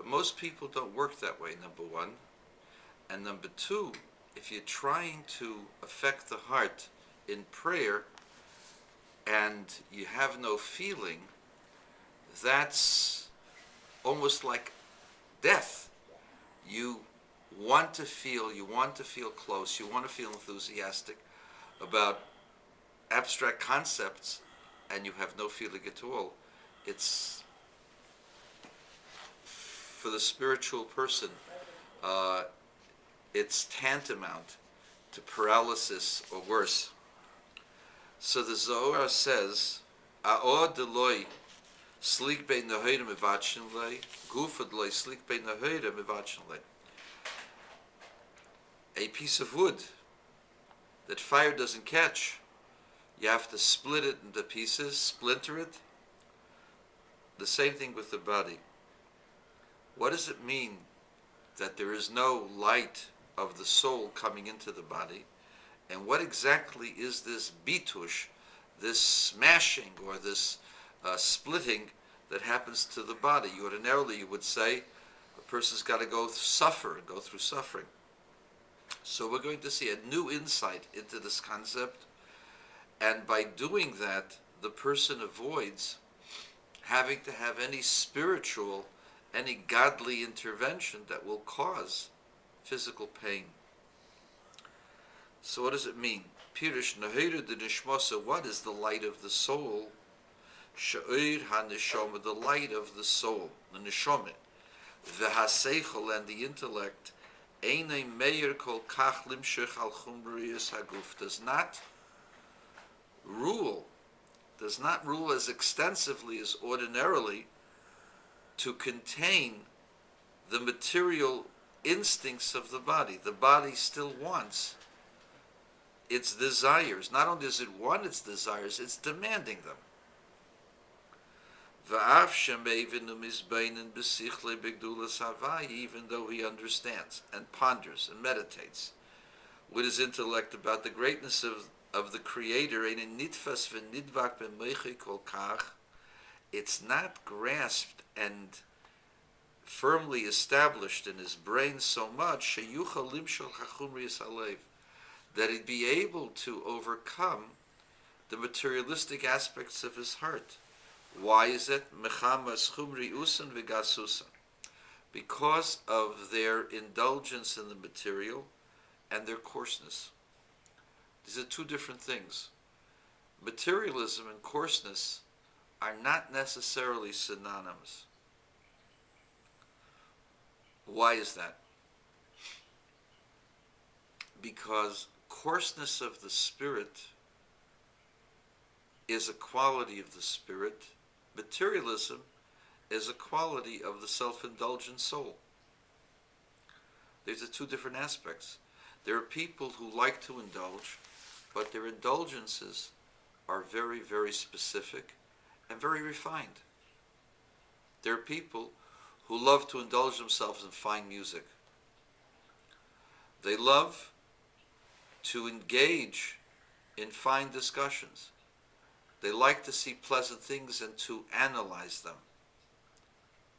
But most people don't work that way, number one. And number two, if you're trying to affect the heart in prayer and you have no feeling, that's almost like death. You want to feel, close, you want to feel enthusiastic about abstract concepts, and you have no feeling at all. It's, for the spiritual person, it's tantamount to paralysis or worse. So the Zohar says, "A'or deloi slik bein nehorim evatchen lei, gufad loi slik bein nehorim evatchen lei." A piece of wood that fire doesn't catch, you have to split it into pieces, splinter it. The same thing with the body. What does it mean that there is no light of the soul coming into the body? And what exactly is this bitush, this smashing or this splitting that happens to the body? Ordinarily, you would say a person's got to go through suffering. So we're going to see a new insight into this concept, and by doing that, the person avoids having to have any spiritual, any godly intervention that will cause physical pain. So what does it mean? Pirish Nahira de Nishmasa, what is the light of the soul? Sha'ir HaNishoma, the light of the soul, the Nishoma. V'haseichel, and the intellect, Einei Meir Kol Kach Limshech Al Chumriyas Haguf, does not rule as extensively as ordinarily to contain the material instincts of the body. The body still wants its desires. Not only does it want its desires, it's demanding them. Even though he understands and ponders and meditates with his intellect about the greatness of the Creator, it's not grasped and firmly established in his brain so much that he'd be able to overcome the materialistic aspects of his heart. Why is it? Because of their indulgence in the material and their coarseness. These are two different things. Materialism and coarseness are not necessarily synonymous. Why is that? Because coarseness of the spirit is a quality of the spirit. Materialism is a quality of the self-indulgent soul. These are two different aspects. There are people who like to indulge, but their indulgences are very, very specific and very refined. There are people who love to indulge themselves in fine music. They love to engage in fine discussions. They like to see pleasant things and to analyze them.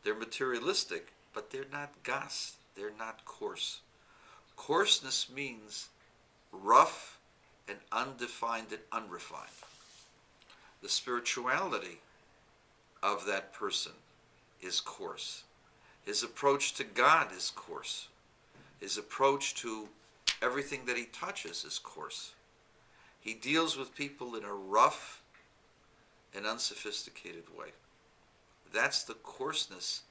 They're materialistic, but they're not gas, they're not coarse. Coarseness means rough and undefined and unrefined. The spirituality of that person is coarse. His approach to God is coarse. His approach to everything that he touches is coarse. He deals with people in a rough and unsophisticated way. That's the coarseness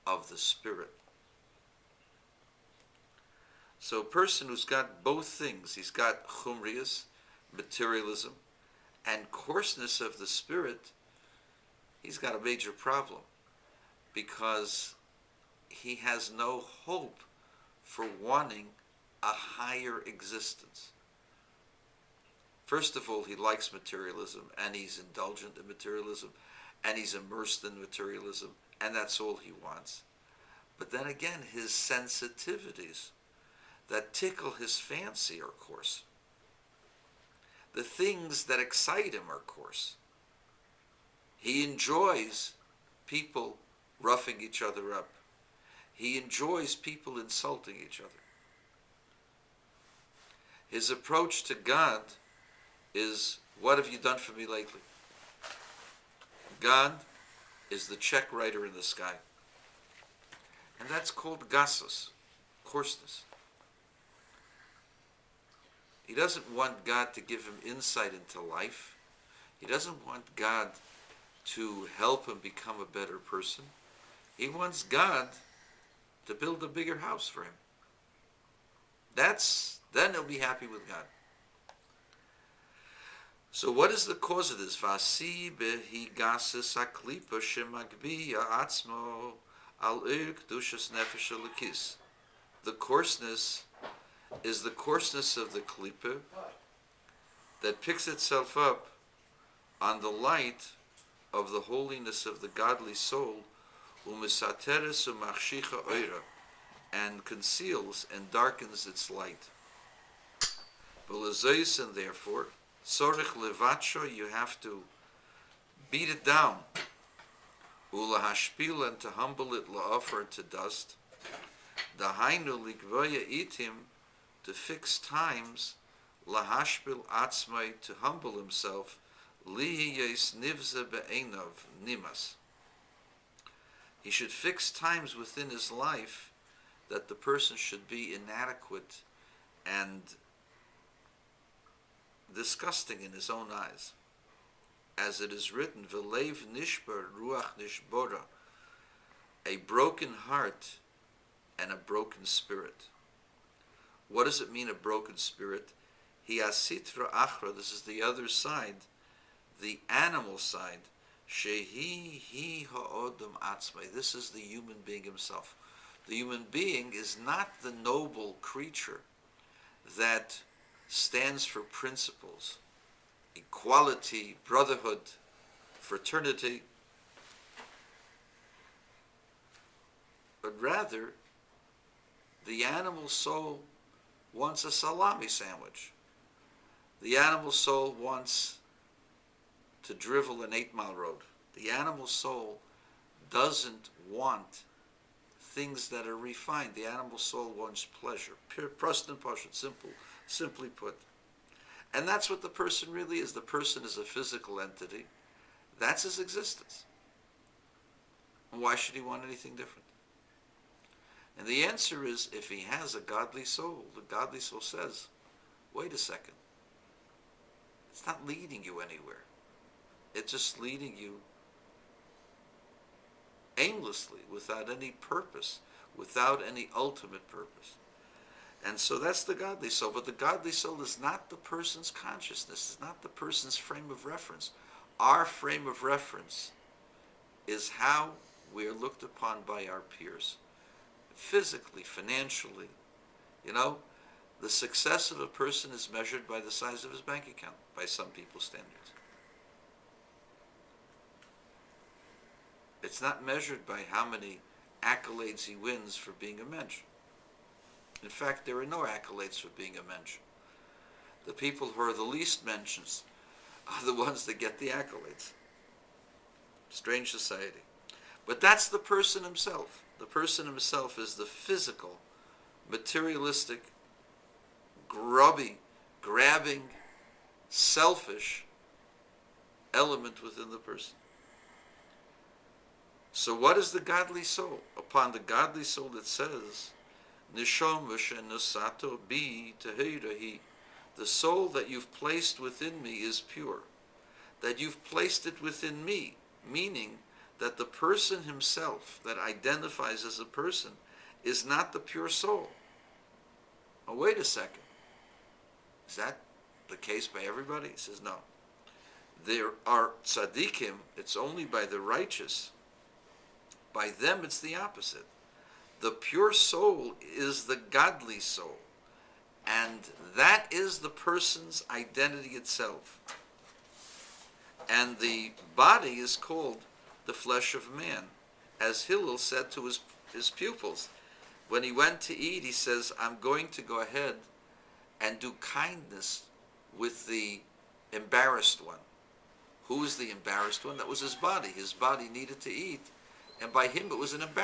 of the spirit. So a person who's got both things, he's got chumrius, materialism, and coarseness of the spirit, he's got a major problem, because he has no hope for wanting a higher existence. First of all, he likes materialism, and he's indulgent in materialism, and he's immersed in materialism, and that's all he wants. But then again, his sensitivities that tickle his fancy are coarse. The things that excite him are coarse. He enjoys people roughing each other up. He enjoys people insulting each other. His approach to God is, what have you done for me lately? God is the check writer in the sky. And that's called gasus, coarseness. He doesn't want God to give him insight into life. He doesn't want God to help him become a better person. He wants God to build a bigger house for him. Then he'll be happy with God. So what is the cause of this? Vasi behi gasis aklipa shemagbiya atzmo al kdushas nefesh elikis. The coarseness is the coarseness of the klipa that picks itself up on the light of the holiness of the godly soul, umisateres umachshicha oira, and conceals and darkens its light. And therefore, sorich levacho, you have to beat it down. Ulahashpil, and to humble it, laoffer, to dust. Dahainu likvoya itim, to fix times, lahashpil atzmai, to humble himself, lihiyes nivze be'enov, nimas. He should fix times within his life that the person should be inadequate and disgusting in his own eyes. As it is written, V'leiv nishbar ruach nishbora, a broken heart and a broken spirit. What does it mean, a broken spirit? Hi asitra achra, this is the other side, the animal side. Shehi ha'odam atzmai, this is the human being himself. The human being is not the noble creature that stands for principles, equality, brotherhood, fraternity, but rather the animal soul wants a salami sandwich. The animal soul wants to drivel an 8-mile road. The animal soul doesn't want things that are refined. The animal soul wants pleasure. Pure, prust and pashut, simply put. And that's what the person really is. The person is a physical entity. That's his existence. And why should he want anything different? And the answer is, if he has a godly soul, the godly soul says, wait a second. It's not leading you anywhere. It's just leading you aimlessly, without any purpose, without any ultimate purpose. And so that's the godly soul. But the godly soul is not the person's consciousness. It's not the person's frame of reference. Our frame of reference is how we are looked upon by our peers. Physically, financially. You know, the success of a person is measured by the size of his bank account, by some people's standards. It's not measured by how many accolades he wins for being a mensch. In fact, there are no accolades for being a mensch. The people who are the least mentions are the ones that get the accolades. Strange society. But that's the person himself. The person himself is the physical, materialistic, grubby, grabbing, selfish element within the person. So what is the godly soul? Upon the godly soul it says, Nishom v'shenosato bi tehirahi. The soul that you've placed within me is pure. That you've placed it within me, meaning that the person himself that identifies as a person is not the pure soul. Oh, wait a second. Is that the case by everybody? He says, no. There are tzaddikim, it's only by the righteous. By them, it's the opposite. The pure soul is the godly soul. And that is the person's identity itself. And the body is called the flesh of man. As Hillel said to his pupils, when he went to eat, he says, I'm going to go ahead and do kindness with the embarrassed one. Who was the embarrassed one? That was his body. His body needed to eat. And by him, it was an embarrassment.